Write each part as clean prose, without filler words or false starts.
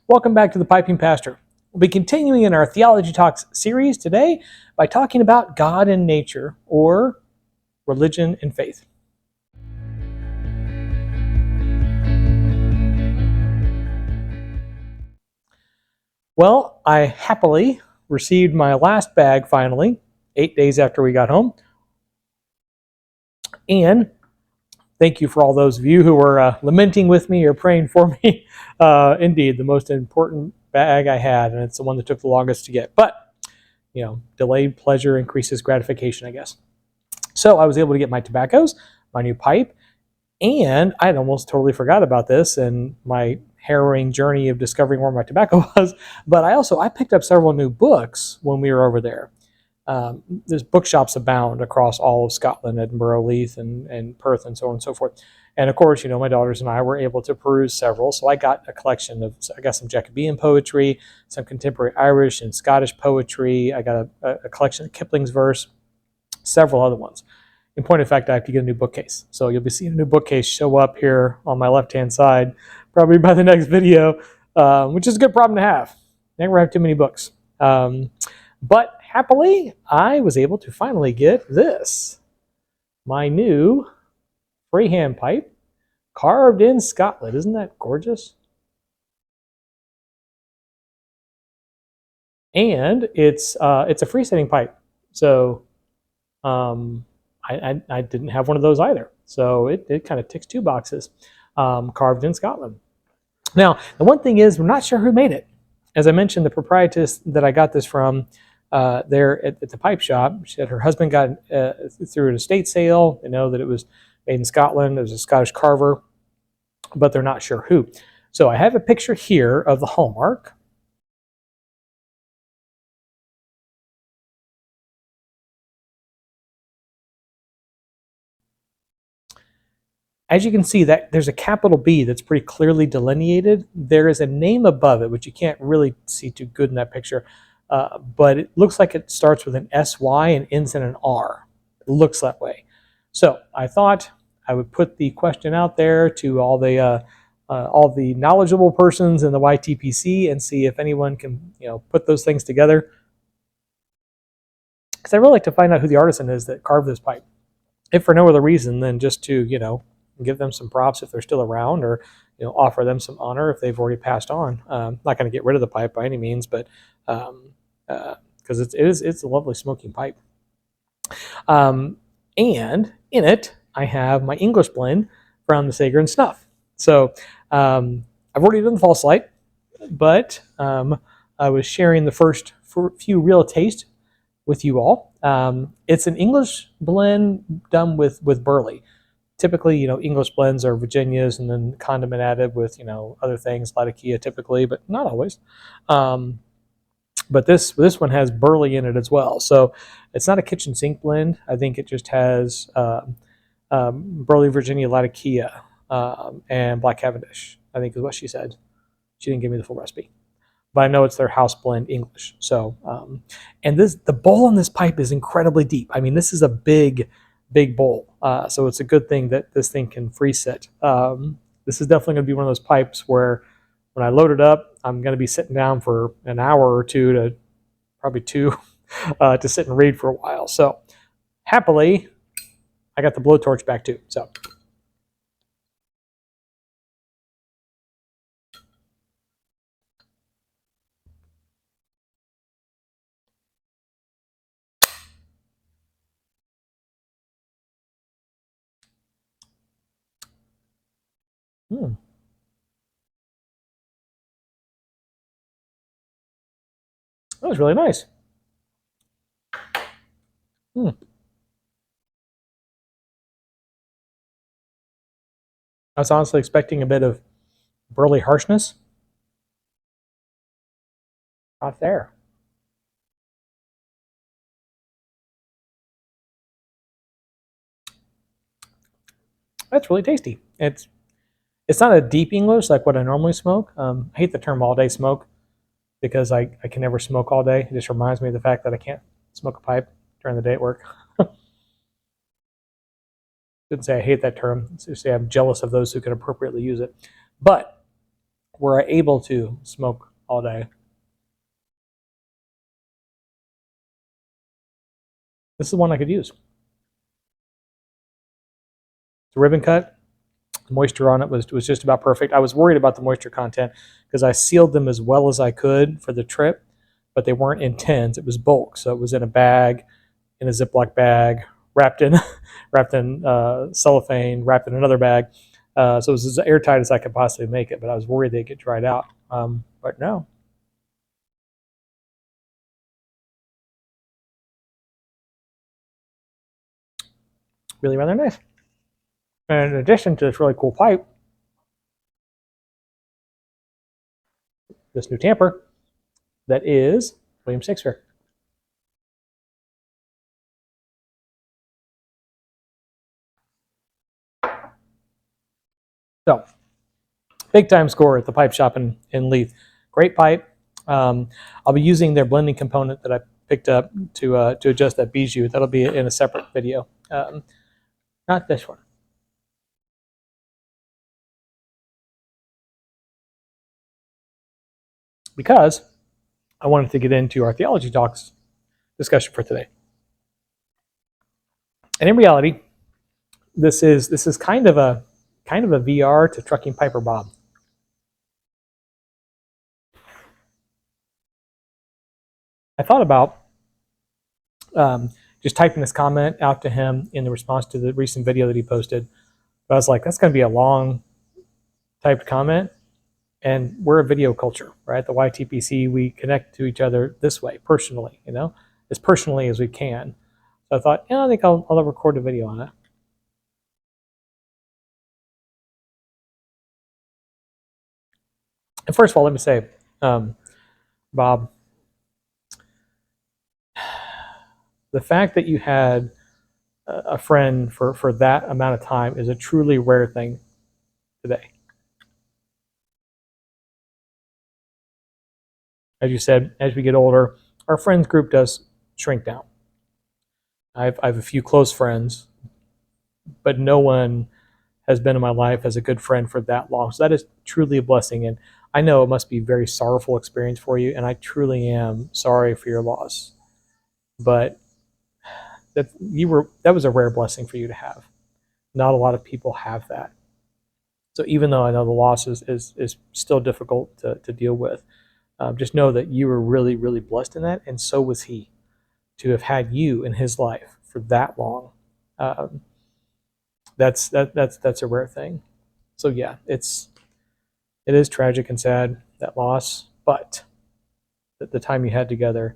Welcome back to the Piping Pastor. We'll be continuing in our Theology Talks series today by talking about God and nature, or religion and faith. Well, I happily received my last bag finally, 8 days after we got home. And thank you for all those of you who were lamenting with me or praying for me. Indeed, the most important bag I had, and it's the one that took the longest to get. But, delayed pleasure increases gratification, I guess. So I was able to get my tobaccos, my new pipe, and I'd almost totally forgot about this and my harrowing journey of discovering where my tobacco was. But I picked up several new books when we were over there. There's bookshops abound across all of Scotland, Edinburgh, Leith, and Perth, and so on and so forth. And of course, my daughters and I were able to peruse several. So I got a collection I got some Jacobean poetry, some contemporary Irish and Scottish poetry. I got a collection of Kipling's verse, several other ones. In point of fact, I have to get a new bookcase. So you'll be seeing a new bookcase show up here on my left-hand side, probably by the next video, which is a good problem to have. Never have too many books. But happily, I was able to finally get this, my new freehand pipe, carved in Scotland. Isn't that gorgeous? And it's a freestanding pipe. So I didn't have one of those either. So it kind of ticks two boxes, carved in Scotland. Now, the one thing is, we're not sure who made it. As I mentioned, the proprietress that I got this from there at the pipe shop, she said her husband got through an estate sale. They know that it was made in Scotland. It was a Scottish carver, but they're not sure who. So I have a picture here of the hallmark. As you can see, that there's a capital B that's pretty clearly delineated. There is a name above it, which you can't really see too good in that picture, but it looks like it starts with an SY and ends in an R. It looks that way. So I thought I would put the question out there to all the knowledgeable persons in the YTPC and see if anyone can put those things together. Because I really like to find out who the artisan is that carved this pipe, if for no other reason than just to give them some props if they're still around, or offer them some honor if they've already passed on. Not going to get rid of the pipe by any means, but because it's a lovely smoking pipe. And in it, I have my English blend from the Sager and Snuff. So I've already done the false light, but I was sharing the first few real taste with you all. It's an English blend done with burley. Typically, English blends are Virginias and then condiment added with, other things, Latakia typically, but not always. But this one has burley in it as well. So it's not a kitchen sink blend. I think it just has burley, Virginia, Latakia, and Black Cavendish, I think is what she said. She didn't give me the full recipe, but I know it's their house blend English. So, and the bowl on this pipe is incredibly deep. I mean, this is a big bowl. So it's a good thing that this thing can free sit. This is definitely going to be one of those pipes where when I load it up, I'm going to be sitting down for an hour or two to probably two to sit and read for a while. So happily, I got the blowtorch back too. So. That was really nice. I was honestly expecting a bit of burly harshness. Not there. That's really tasty. It's not a deep English like what I normally smoke. I hate the term all day smoke because I can never smoke all day. It just reminds me of the fact that I can't smoke a pipe during the day at work. Didn't say I hate that term. Just say I'm jealous of those who can appropriately use it. But were I able to smoke all day. This is one I could use. The ribbon cut, the moisture on it was just about perfect. I was worried about the moisture content because I sealed them as well as I could for the trip, but they weren't in tins. It was bulk, so it was in a bag, in a Ziploc bag, wrapped in cellophane, wrapped in another bag. So it was as airtight as I could possibly make it, but I was worried they'd get dried out. But no. Really rather nice. And in addition to this really cool pipe, this new tamper that is William Shakespeare. So, big time score at the pipe shop in Leith. Great pipe. I'll be using their blending component that I picked up to adjust that bijou. That'll be in a separate video. Not this one. Because I wanted to get into our theology talks discussion for today. And in reality, this is kind of a VR to Trucking Piper Bob. I thought about just typing this comment out to him in the response to the recent video that he posted. But I was like, that's going to be a long typed comment. And we're a video culture, right? The YTPC, we connect to each other this way, personally, as personally as we can. So I thought, I think I'll record a video on it. And first of all, let me say, Bob, the fact that you had a friend for that amount of time is a truly rare thing today. As you said, as we get older, our friends group does shrink down. I have a few close friends, but no one has been in my life as a good friend for that long. So that is truly a blessing. And I know it must be a very sorrowful experience for you, and I truly am sorry for your loss. But that was a rare blessing for you to have. Not a lot of people have that. So even though I know the loss is still difficult to deal with, just know that you were really, really blessed in that, and so was he, to have had you in his life for that long. That's a rare thing. So yeah, it is tragic and sad, that loss, but the time you had together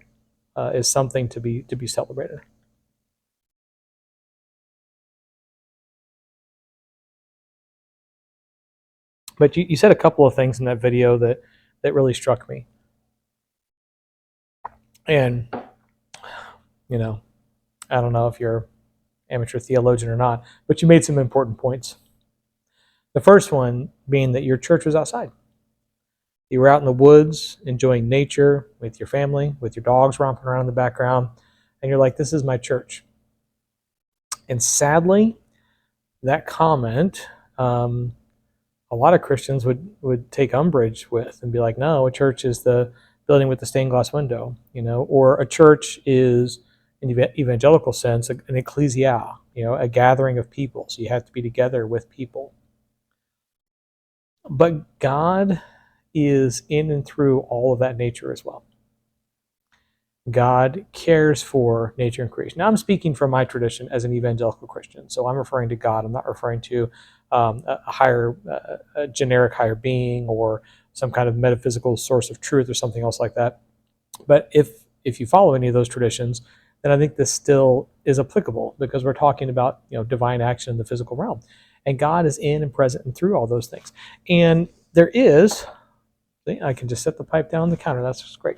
is something to be celebrated. But you said a couple of things in that video that really struck me. And, I don't know if you're an amateur theologian or not, but you made some important points. The first one being that your church was outside. You were out in the woods enjoying nature with your family, with your dogs romping around in the background, and you're like, this is my church. And sadly, that comment, a lot of Christians would take umbrage with and be like, no, a church is the building with the stained glass window, or a church is, in the evangelical sense, an ecclesia, a gathering of people. So you have to be together with people. But God is in and through all of that nature as well. God cares for nature and creation. Now I'm speaking from my tradition as an evangelical Christian, so I'm referring to God. I'm not referring to a generic higher being or some kind of metaphysical source of truth or something else like that. But if you follow any of those traditions, then I think this still is applicable, because we're talking about divine action in the physical realm, and God is in and present and through all those things. And there is, I can just set the pipe down on the counter. That's just great.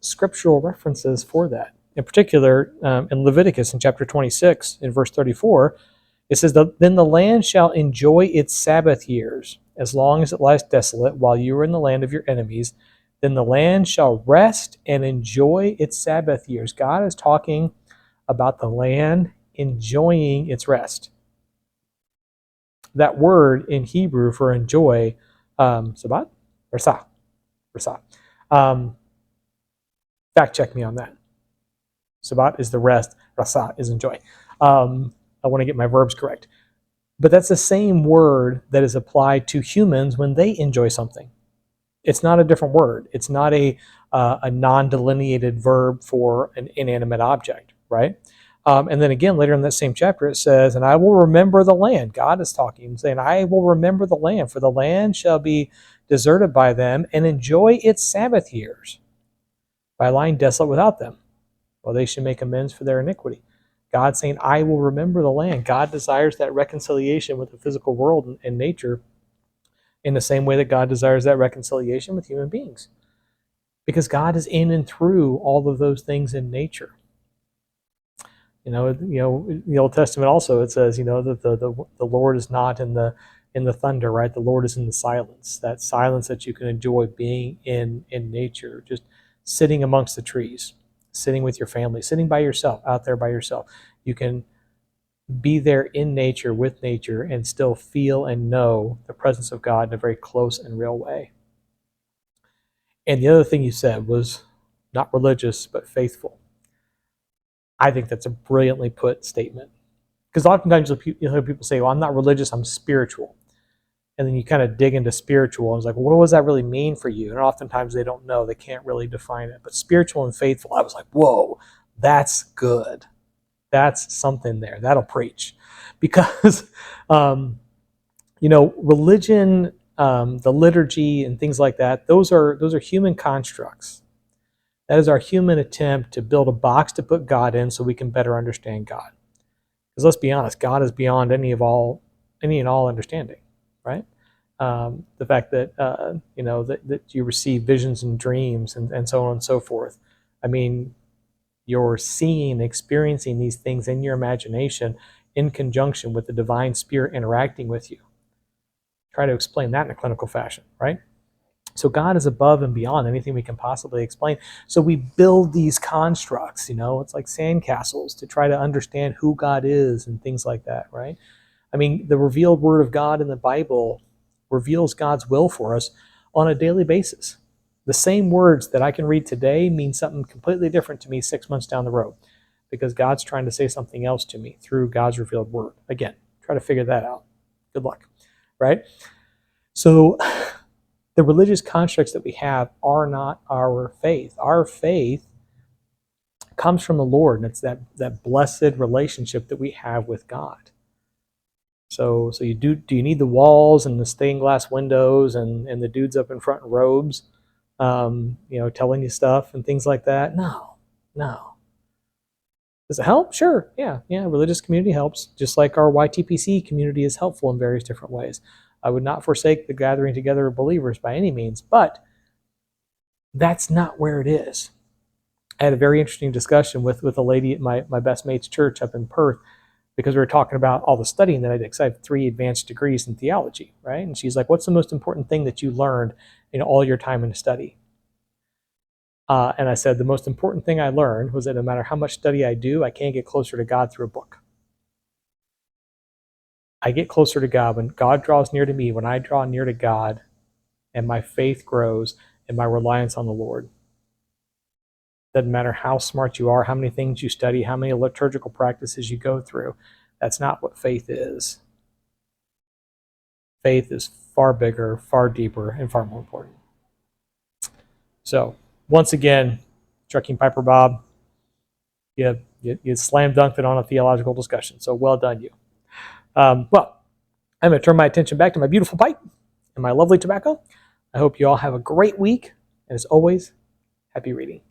Scriptural references for that. In particular, in Leviticus in chapter 26, in verse 34, it says, then the land shall enjoy its Sabbath years, as long as it lies desolate, while you are in the land of your enemies. Then the land shall rest and enjoy its Sabbath years. God is talking about the land enjoying its rest. That word in Hebrew for enjoy Sabbat? Rasa. Rasa. Fact check me on that. Sabbat is the rest. Rasa is enjoy. I want to get my verbs correct. But that's the same word that is applied to humans when they enjoy something. It's not a different word. It's not a non-delineated verb for an inanimate object, right? And then again, later in that same chapter, it says, and I will remember the land. God is talking, saying, I will remember the land, for the land shall be deserted by them and enjoy its Sabbath years by lying desolate without them. Well, they should make amends for their iniquity. God saying, I will remember the land. God desires that reconciliation with the physical world and nature in the same way that God desires that reconciliation with human beings. Because God is in and through all of those things in nature. In the Old Testament also it says, that the Lord is not in the thunder, right? The Lord is in the silence. That silence that you can enjoy being in nature, just sitting amongst the trees, sitting with your family, sitting by yourself, out there by yourself. You can be there in nature with nature and still feel and know the presence of God in a very close and real way. And the other thing you said was not religious, but faithful. I think that's a brilliantly put statement. Because oftentimes you'll hear people say, well, I'm not religious, I'm spiritual. And then you kind of dig into spiritual and it's like, well, what does that really mean for you? And oftentimes they don't know, they can't really define it. But spiritual and faithful, I was like, whoa, that's good. That's something there. That'll preach. Because, religion, the liturgy and things like that, those are human constructs. That is our human attempt to build a box to put God in so we can better understand God. Because let's be honest, God is beyond any and all understanding, right? The fact that that you receive visions and dreams and so on and so forth. I mean, you're seeing, experiencing these things in your imagination in conjunction with the divine spirit interacting with you. Try to explain that in a clinical fashion, right? So God is above and beyond anything we can possibly explain. So we build these constructs, it's like sandcastles to try to understand who God is and things like that, right? I mean, the revealed word of God in the Bible reveals God's will for us on a daily basis. The same words that I can read today mean something completely different to me 6 months down the road because God's trying to say something else to me through God's revealed word. Again, try to figure that out. Good luck, right? So the religious constructs that we have are not our faith. Our faith comes from the Lord, and it's that blessed relationship that we have with God. So do you need the walls and the stained glass windows and the dudes up in front in robes, telling you stuff and things like that? No. Does it help? Sure. Yeah. Religious community helps, just like our YTPC community is helpful in various different ways. I would not forsake the gathering together of believers by any means, but that's not where it is. I had a very interesting discussion with a lady at my best mate's church up in Perth because we were talking about all the studying that I did, because I have 3 advanced degrees in theology, right? And she's like, what's the most important thing that you learned in all your time in study? And I said, the most important thing I learned was that no matter how much study I do, I can't get closer to God through a book. I get closer to God when God draws near to me, when I draw near to God, and my faith grows and my reliance on the Lord. Doesn't matter how smart you are, how many things you study, how many liturgical practices you go through. That's not what faith is. Faith is far bigger, far deeper, and far more important. So, once again, Trucking Piper Bob, you slam dunked it on a theological discussion. So well done, you. Well, I'm going to turn my attention back to my beautiful pipe and my lovely tobacco. I hope you all have a great week. And as always, happy reading.